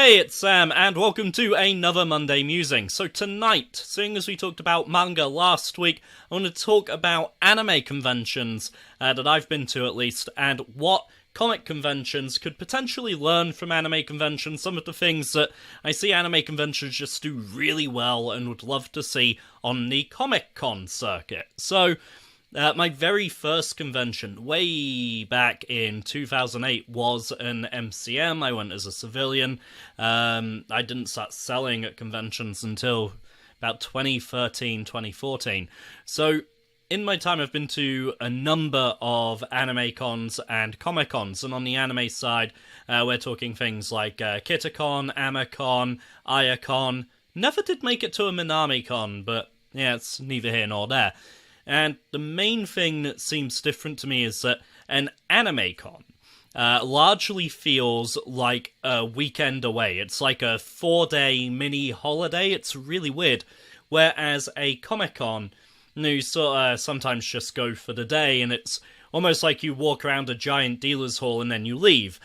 Hey, it's Sam, and welcome to another Monday Musing. So tonight, seeing as we talked about manga last week, I want to talk about anime conventions that I've been to at least, and what comic conventions could potentially learn from anime conventions, some of the things that I see anime conventions just do really well and would love to see on the Comic-Con circuit. So, my very first convention, way back in 2008, was an MCM. I went as a civilian. I didn't start selling at conventions until about 2013, 2014. So, in my time, I've been to a number of anime cons and comic cons, and on the anime side, we're talking things like Kitakon, Amicon, Iacon. Never did make it to a Minami-Con, but yeah, it's neither here nor there. And the main thing that seems different to me is that an anime con largely feels like a weekend away. It's like a 4-day mini holiday. It's really weird. Whereas a Comic-Con, you sort of sometimes just go for the day, and it's almost like you walk around a giant dealer's hall and then you leave.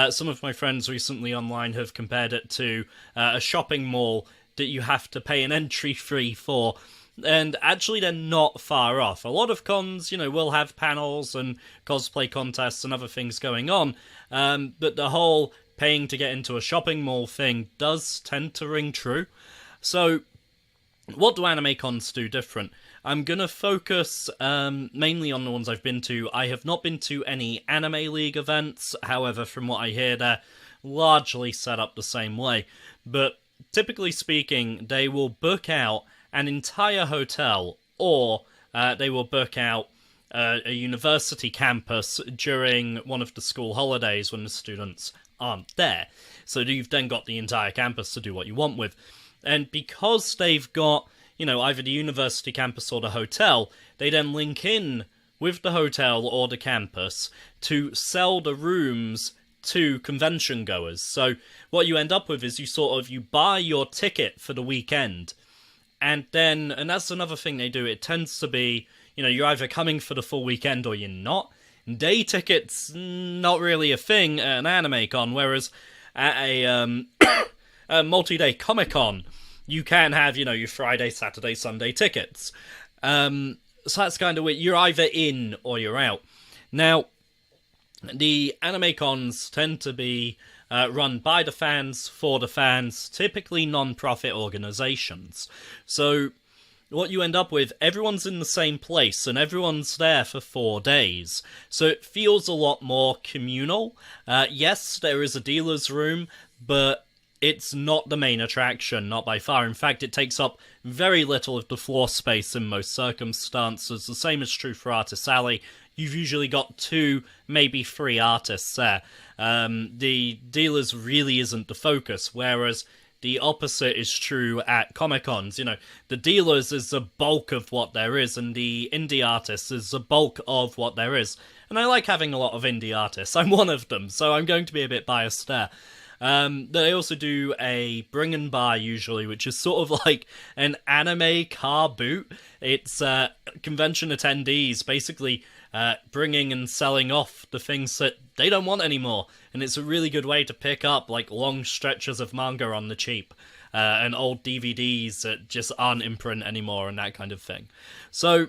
Some of my friends recently online have compared it to a shopping mall that you have to pay an entry fee for. And actually, they're not far off. A lot of cons, will have panels and cosplay contests and other things going on. But the whole paying to get into a shopping mall thing does tend to ring true. So, what do anime cons do different? I'm going to focus mainly on the ones I've been to. I have not been to any Anime League events. However, from what I hear, they're largely set up the same way. But typically speaking, they will book out an entire hotel, or they will book out a university campus during one of the school holidays when the students aren't there. So you've then got the entire campus to do what you want with. And because they've got, either the university campus or the hotel, they then link in with the hotel or the campus to sell the rooms to convention goers. So what you end up with is you buy your ticket for the weekend. And that's another thing they do. It tends to be, you're either coming for the full weekend or you're not. Day tickets, not really a thing at an anime con, whereas at a multi-day Comic-Con, you can have, your Friday, Saturday, Sunday tickets. So that's kind of weird. You're either in or you're out. Now, the anime cons tend to be run by the fans, for the fans, typically non-profit organizations. So what you end up with, everyone's in the same place, and everyone's there for 4 days. So it feels a lot more communal. Yes, there is a dealer's room, but it's not the main attraction, not by far. In fact, it takes up very little of the floor space in most circumstances. The same is true for Artist Alley. You've usually got 2, maybe 3 artists there. The dealers really isn't the focus, whereas the opposite is true at Comic-Cons. The dealers is the bulk of what there is, and the indie artists is the bulk of what there is. And I like having a lot of indie artists. I'm one of them, so I'm going to be a bit biased there. They also do a bring and buy usually, which is sort of like an anime car boot. It's convention attendees basically bringing and selling off the things that they don't want anymore. And it's a really good way to pick up like long stretches of manga on the cheap, and old DVDs that just aren't in print anymore and that kind of thing. So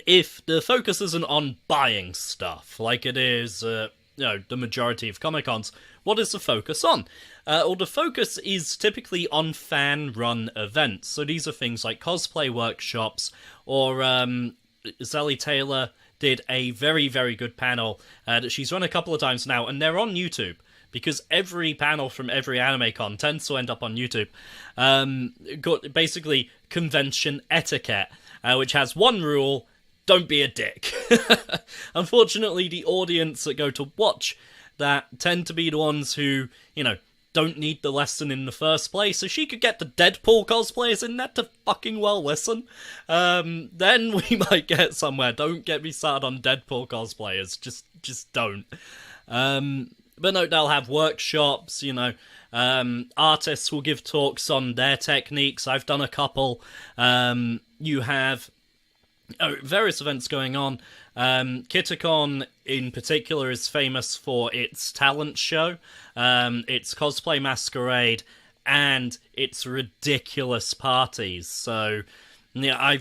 if the focus isn't on buying stuff like it is the majority of Comic-Cons, what is the focus on? Well, the focus is typically on fan-run events. So these are things like cosplay workshops, or Zelly Taylor did a very, very good panel that she's run a couple of times now, and they're on YouTube, because every panel from every anime con tends to end up on YouTube. Got basically convention etiquette, which has one rule: don't be a dick. Unfortunately, the audience that go to watch that tend to be the ones who, don't need the lesson in the first place. So she could get the Deadpool cosplayers in there to fucking well listen. Then we might get somewhere. Don't get me started on Deadpool cosplayers. Just don't. But no, they'll have workshops, artists will give talks on their techniques. I've done a couple. You have various events going on. Kitacon, in particular, is famous for its talent show, its cosplay masquerade, and its ridiculous parties. So, yeah,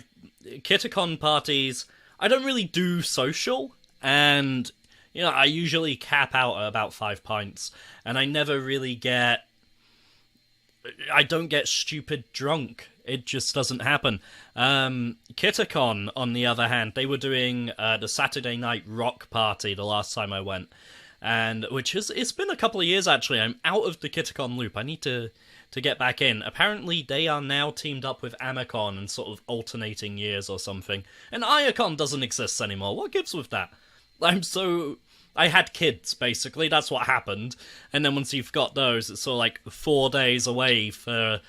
Kitacon parties, I don't really do social, and, I usually cap out at about 5 pints, and I never really I don't get stupid drunk. It just doesn't happen. Kitacon, on the other hand, they were doing the Saturday night rock party the last time I went, and it's been a couple of years actually. I'm out of the Kitacon loop. I need to get back in. Apparently, they are now teamed up with Amicon and sort of alternating years or something. And Iacon doesn't exist anymore. What gives with that? I had kids, basically. That's what happened. And then once you've got those, it's sort of like 4 days away for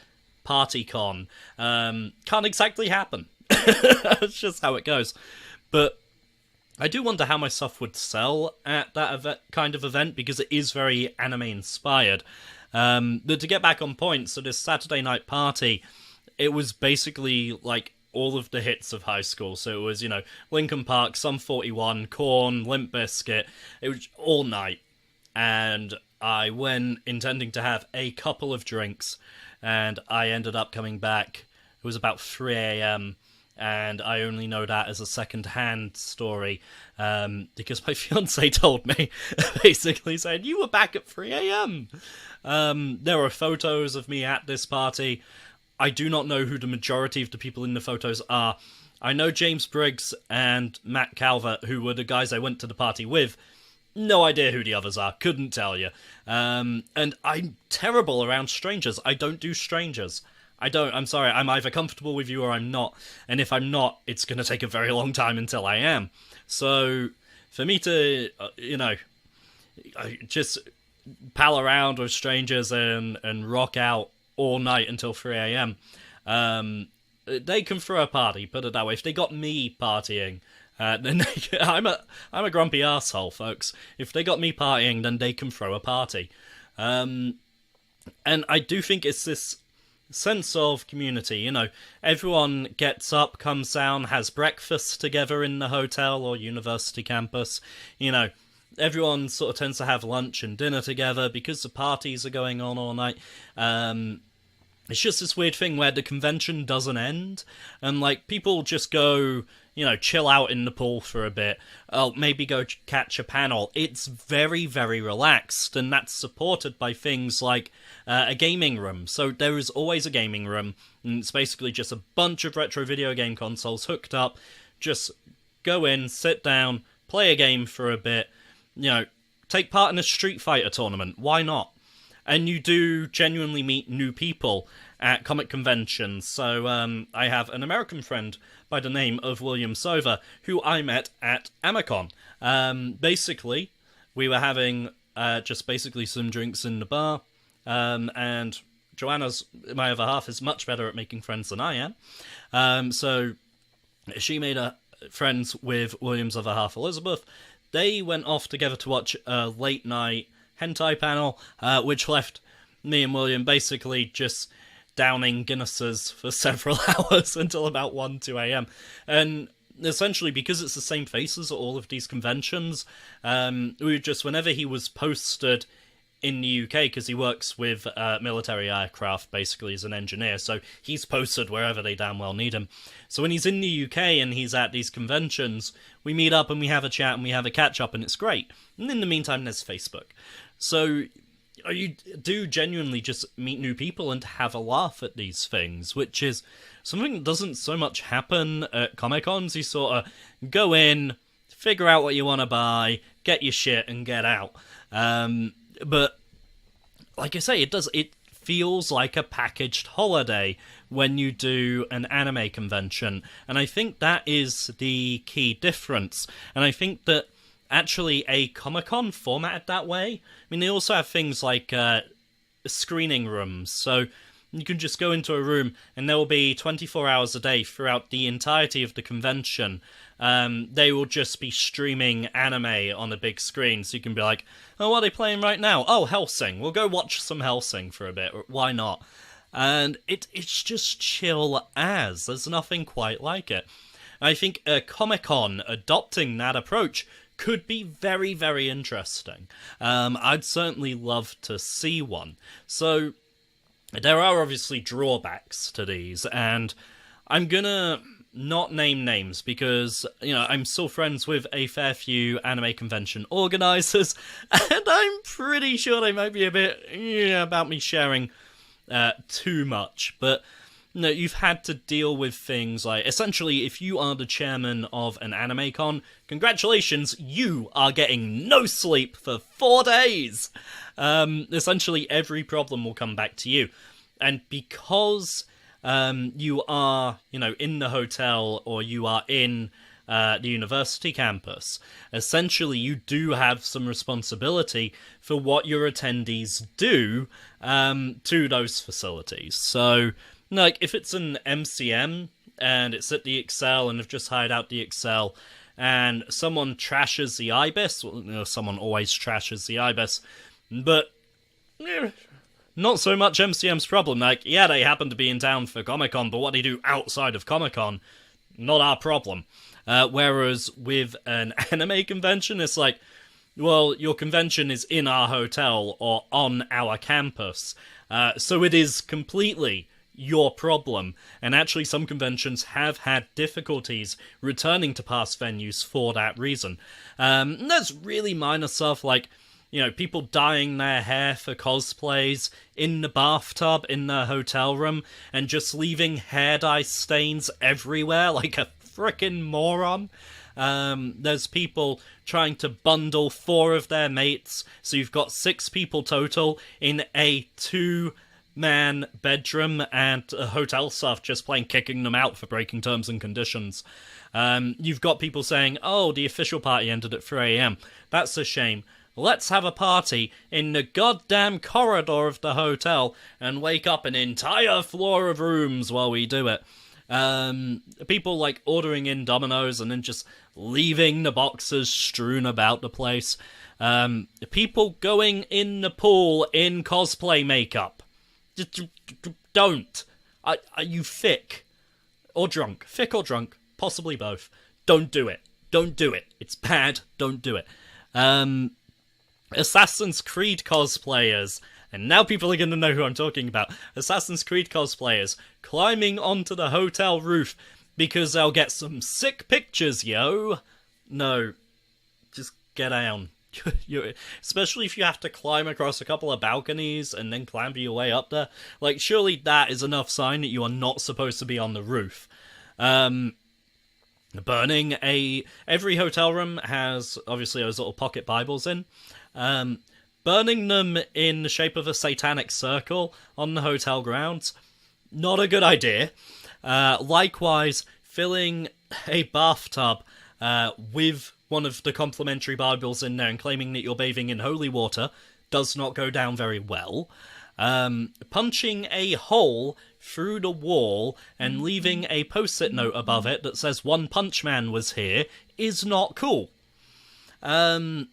PartyCon. Can't exactly happen. That's just how it goes. But I do wonder how my stuff would sell at that kind of event, because it is very anime-inspired. But to get back on point, so this Saturday night party, it was basically like all of the hits of high school. So it was, Linkin Park, Sum 41, Korn, Limp Bizkit. It was all night. And I went intending to have a couple of drinks, and I ended up coming back. It was about 3 a.m., and I only know that as a second-hand story, because my fiancé told me, basically saying, you were back at 3 a.m. There are photos of me at this party. I do not know who the majority of the people in the photos are. I know James Briggs and Matt Calvert, who were the guys I went to the party with. No idea who the others are. Couldn't tell you. And I'm terrible around strangers. I don't do strangers. I'm sorry. I'm either comfortable with you or I'm not. And if I'm not, it's going to take a very long time until I am. So, for me to, just pal around with strangers and rock out all night until 3 a.m. They can throw a party, put it that way. If they got me partying, then I'm a grumpy asshole, folks. If they got me partying, then they can throw a party. And I do think it's this sense of community, everyone gets up, comes down, has breakfast together in the hotel or university campus, everyone sort of tends to have lunch and dinner together because the parties are going on all night. It's just this weird thing where the convention doesn't end, and people just go, chill out in the pool for a bit. Oh, maybe go catch a panel. It's very, very relaxed, and that's supported by things like a gaming room. So there is always a gaming room, and it's basically just a bunch of retro video game consoles hooked up. Just go in, sit down, play a game for a bit, take part in a Street Fighter tournament. Why not? And you do genuinely meet new people at comic conventions. So I have an American friend by the name of William Sover, who I met at Amicon. Basically, we were having just basically some drinks in the bar, and Joanna's, my other half, is much better at making friends than I am. So she made friends with William's other half, Elizabeth. They went off together to watch a late-night hentai panel, which left me and William basically just downing Guinnesses for several hours until about 1, 2 a.m. And essentially, because it's the same faces at all of these conventions, we would just, whenever he was posted in the UK, because he works with military aircraft, basically as an engineer, so he's posted wherever they damn well need him. So when he's in the UK and he's at these conventions, we meet up and we have a chat and we have a catch-up, and it's great. And in the meantime, there's Facebook. So you do genuinely just meet new people and have a laugh at these things, which is something that doesn't so much happen at Comic-Cons. You sort of go in, figure out what you want to buy, get your shit, and get out. But, like I say, it feels like a packaged holiday when you do an anime convention. And I think that is the key difference. And I think that actually a Comic-Con formatted that way. I mean, they also have things like screening rooms, so you can just go into a room and there will be 24 hours a day throughout the entirety of the convention. They will just be streaming anime on a big screen, so you can be like, oh, what are they playing right now? Oh, Hellsing. We'll go watch some Hellsing for a bit. Why not? And it's just chill as. There's nothing quite like it. I think a Comic-Con adopting that approach could be very, very interesting. I'd certainly love to see one. So there are obviously drawbacks to these, and I'm gonna not name names because, I'm still friends with a fair few anime convention organizers, and I'm pretty sure they might be a bit about me sharing too much. But you've had to deal with things like, essentially, if you are the chairman of an anime con, congratulations, you are getting no sleep for 4 days. Essentially, every problem will come back to you. And because you are, in the hotel or you are in the university campus, essentially you do have some responsibility for what your attendees do to those facilities. So, if it's an MCM and it's at the Excel and they've just hired out the Excel and someone trashes the IBIS, someone always trashes the IBIS, but not so much MCM's problem. They happen to be in town for Comic-Con, but what they do outside of Comic-Con, not our problem. Whereas with an anime convention, it's like, well, your convention is in our hotel or on our campus, so it is completely your problem. And actually, some conventions have had difficulties returning to past venues for that reason. There's really minor stuff like, people dyeing their hair for cosplays in the bathtub in their hotel room and just leaving hair dye stains everywhere like a frickin' moron. There's people trying to bundle 4 of their mates, so you've got 6 people total in a 2-man bedroom, and hotel staff just plain kicking them out for breaking terms and conditions. You've got people saying, oh, the official party ended at 3 a.m. That's a shame. Let's have a party in the goddamn corridor of the hotel and wake up an entire floor of rooms while we do it. People like ordering in Domino's and then just leaving the boxes strewn about the place. People going in the pool in cosplay makeup. Don't. Are you thick? Or drunk? Thick or drunk? Possibly both. Don't do it. Don't do it. It's bad. Don't do it. Assassin's Creed cosplayers, and now people are going to know who I'm talking about. Assassin's Creed cosplayers climbing onto the hotel roof because they'll get some sick pictures, yo. No, just get down. Especially if you have to climb across a couple of balconies and then clamber your way up there. Surely that is enough sign that you are not supposed to be on the roof. Burning every hotel room has, obviously, those little pocket Bibles in. Burning them in the shape of a satanic circle on the hotel grounds, not a good idea. Likewise, filling a bathtub with one of the complimentary Bibles in there and claiming that you're bathing in holy water does not go down very well. Punching a hole through the wall and leaving a post-it note above it that says One Punch Man was here is not cool. And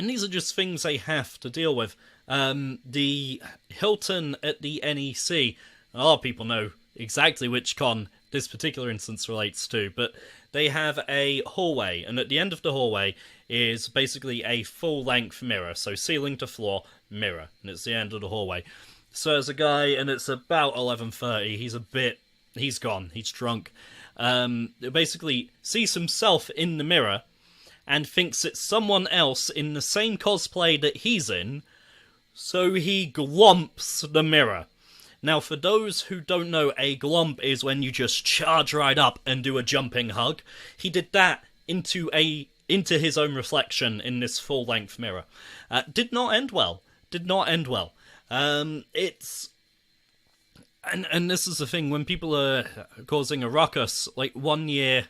these are just things they have to deal with. The Hilton at the NEC, a lot of people know exactly which con this particular instance relates to, but they have a hallway, and at the end of the hallway is basically a full-length mirror, so ceiling to floor mirror, and it's the end of the hallway. So there's a guy, and it's about 11:30, he's gone, he's drunk, basically sees himself in the mirror, and thinks it's someone else in the same cosplay that he's in, so he glomps the mirror. Now, for those who don't know, a glomp is when you just charge right up and do a jumping hug. He did that into his own reflection in this full-length mirror. Did not end well. It's... And this is the thing, when people are causing a ruckus, 1 year...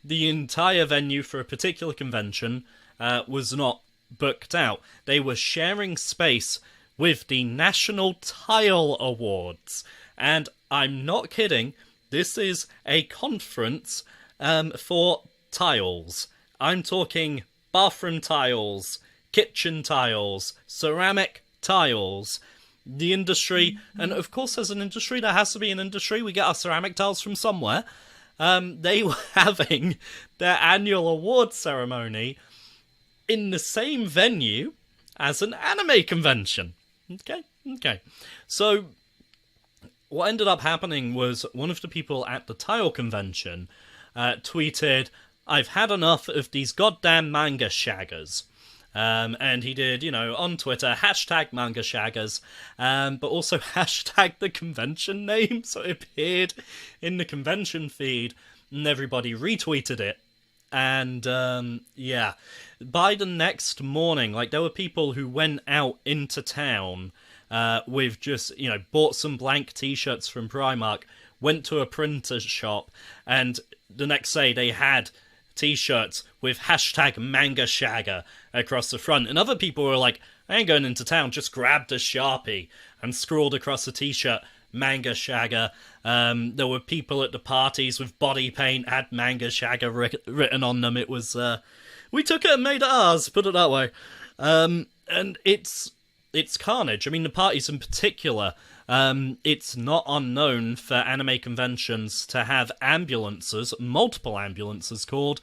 the entire venue for a particular convention was not booked out. They were sharing space with the National Tile Awards. And I'm not kidding, this is a conference for tiles. I'm talking bathroom tiles, kitchen tiles, ceramic tiles. The industry, and of course as an industry, there has to be an industry. We get our ceramic tiles from somewhere. they were having their annual award ceremony in the same venue as an anime convention. Okay. So, what ended up happening was one of the people at the Tile convention tweeted, "I've had enough of these goddamn manga shaggers." And he did, on Twitter, hashtag manga shaggers, but also hashtag the convention name, so it appeared in the convention feed, and everybody retweeted it. And, by the next morning, there were people who went out into town with just, bought some blank t-shirts from Primark, went to a printer shop, and the next day they had t-shirts with hashtag manga shagger across the front. And other people were like, I ain't going into town, just grabbed a Sharpie and scrawled across the t-shirt, manga shagger. There were people at the parties with body paint, had manga shagger written on them. It was, we took it and made it ours, put it that way. And it's carnage. I mean, the parties in particular, it's not unknown for anime conventions to have ambulances, multiple ambulances called,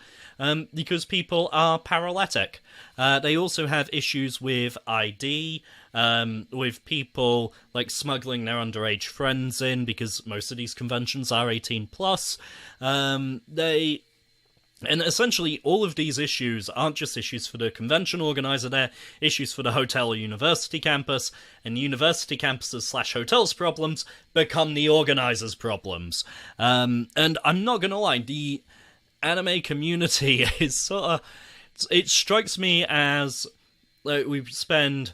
because people are paralytic. They also have issues with ID, with people smuggling their underage friends in, because most of these conventions are 18 plus. And essentially, all of these issues aren't just issues for the convention organizer, they're issues for the hotel or university campus, and university campuses / hotels problems become the organizers' problems. And I'm not gonna lie, the anime community is sort of... It strikes me as we spend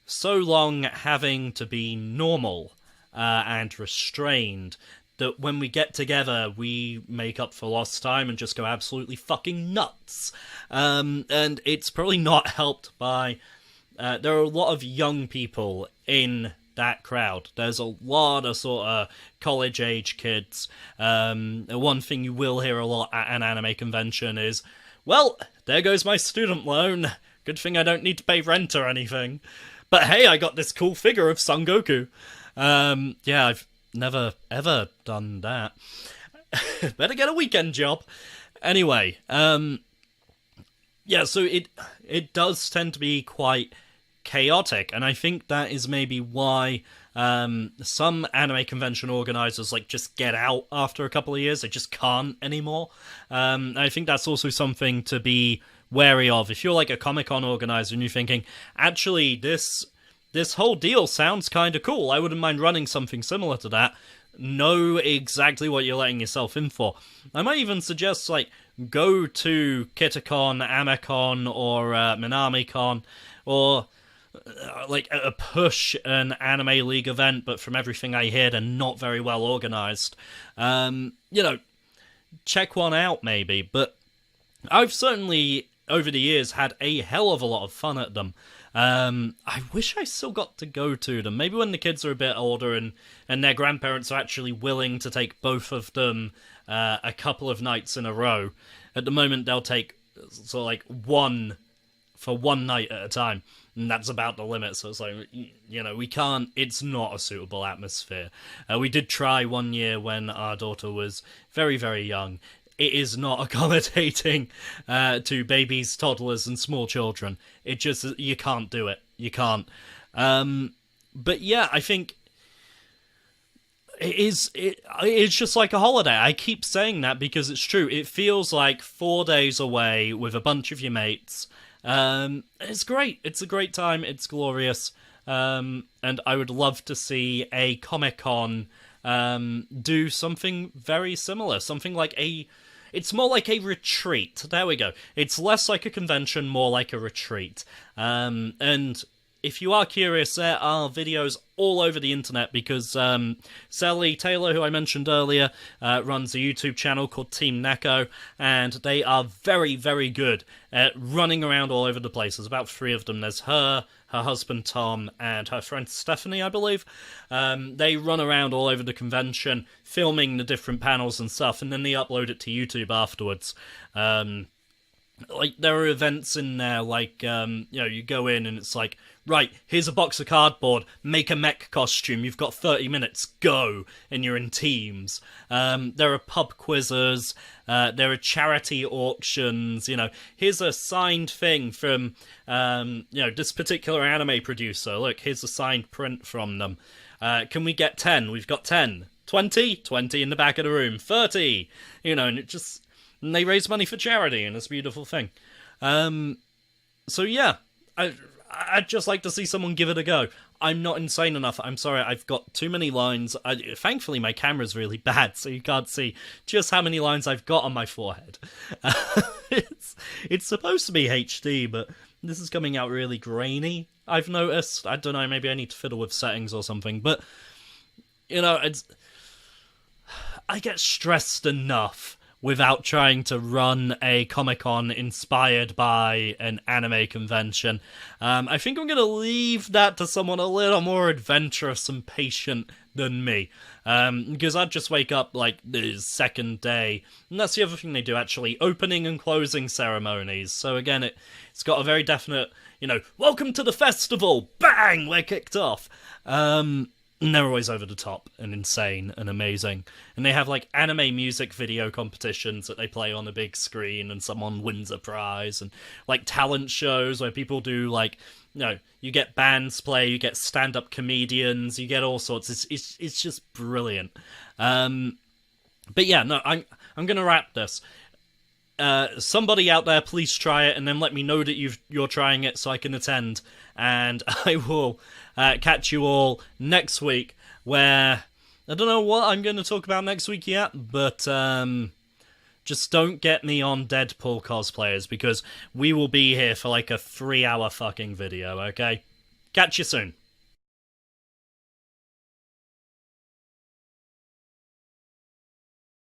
so long having to be normal and restrained, that when we get together, we make up for lost time and just go absolutely fucking nuts. And it's probably not helped by... there are a lot of young people in that crowd. There's a lot of sort of college-age kids. One thing you will hear a lot at an anime convention is, well, there goes my student loan. Good thing I don't need to pay rent or anything. But hey, I got this cool figure of Son Goku. I've never, ever done that. Better get a weekend job. Anyway, so it does tend to be quite chaotic, and I think that is maybe why some anime convention organizers just get out after a couple of years. They just can't anymore. I think that's also something to be wary of. If you're a Comic-Con organizer and you're thinking, actually, this whole deal sounds kind of cool, I wouldn't mind running something similar to that, know exactly what you're letting yourself in for. I might even suggest, go to Kitakon, Amicon, or Minami-Con, or a push an Anime League event, but from everything I hear, they're not very well organized. Check one out, maybe, but I've certainly, over the years, had a hell of a lot of fun at them. I wish I still got to go to them. Maybe when the kids are a bit older and their grandparents are actually willing to take both of them a couple of nights in a row. At the moment, they'll take one for one night at a time, and that's about the limit. So it's we can't, it's not a suitable atmosphere. We did try one year when our daughter was very, very young. It is not accommodating to babies, toddlers, and small children. It just, you can't do it. You can't. But yeah, I think it's just like a holiday. I keep saying that because it's true. It feels like 4 days away with a bunch of your mates. It's great. It's a great time. It's glorious. And I would love to see a Comic-Con do something very similar. Something like it's more like a retreat. There we go. It's less like a convention, more like a retreat. And if you are curious, there are videos all over the internet because Sally Taylor, who I mentioned earlier, runs a YouTube channel called Team Neko, and they are very, very good at running around all over the place. There's about 3 of them. There's her husband Tom, and her friend Stephanie, I believe. They run around all over the convention, filming the different panels and stuff, and then they upload it to YouTube afterwards. There are events in there, you go in and it's right, here's a box of cardboard, make a mech costume, you've got 30 minutes, go, and you're in teams. There are pub quizzes, there are charity auctions, here's a signed thing from, this particular anime producer, look, here's a signed print from them. Can we get 10? We've got 10. 20? 20 in the back of the room. 30! And and they raise money for charity, and it's a beautiful thing. So yeah, I'd just like to see someone give it a go. I'm not insane enough. I'm sorry, I've got too many lines. Thankfully, my camera's really bad, so you can't see just how many lines I've got on my forehead. It's supposed to be HD, but this is coming out really grainy, I've noticed. I don't know, maybe I need to fiddle with settings or something, but, I get stressed enough without trying to run a Comic-Con inspired by an anime convention. I think I'm going to leave that to someone a little more adventurous and patient than me. Because I'd just wake up, the second day. And that's the other thing they do, actually. Opening and closing ceremonies. So again, it's got a very definite, welcome to the festival! Bang! We're kicked off! And they're always over the top and insane and amazing. And they have, anime music video competitions that they play on a big screen and someone wins a prize. And, talent shows where people do, you get bands play, you get stand-up comedians, you get all sorts. It's just brilliant. But yeah, no, I'm going to wrap this. Somebody out there, please try it, and then let me know that you're trying it so I can attend. And I will catch you all next week, where I don't know what I'm going to talk about next week yet, but just don't get me on Deadpool cosplayers, because we will be here for a 3-hour fucking video, okay? Catch you soon.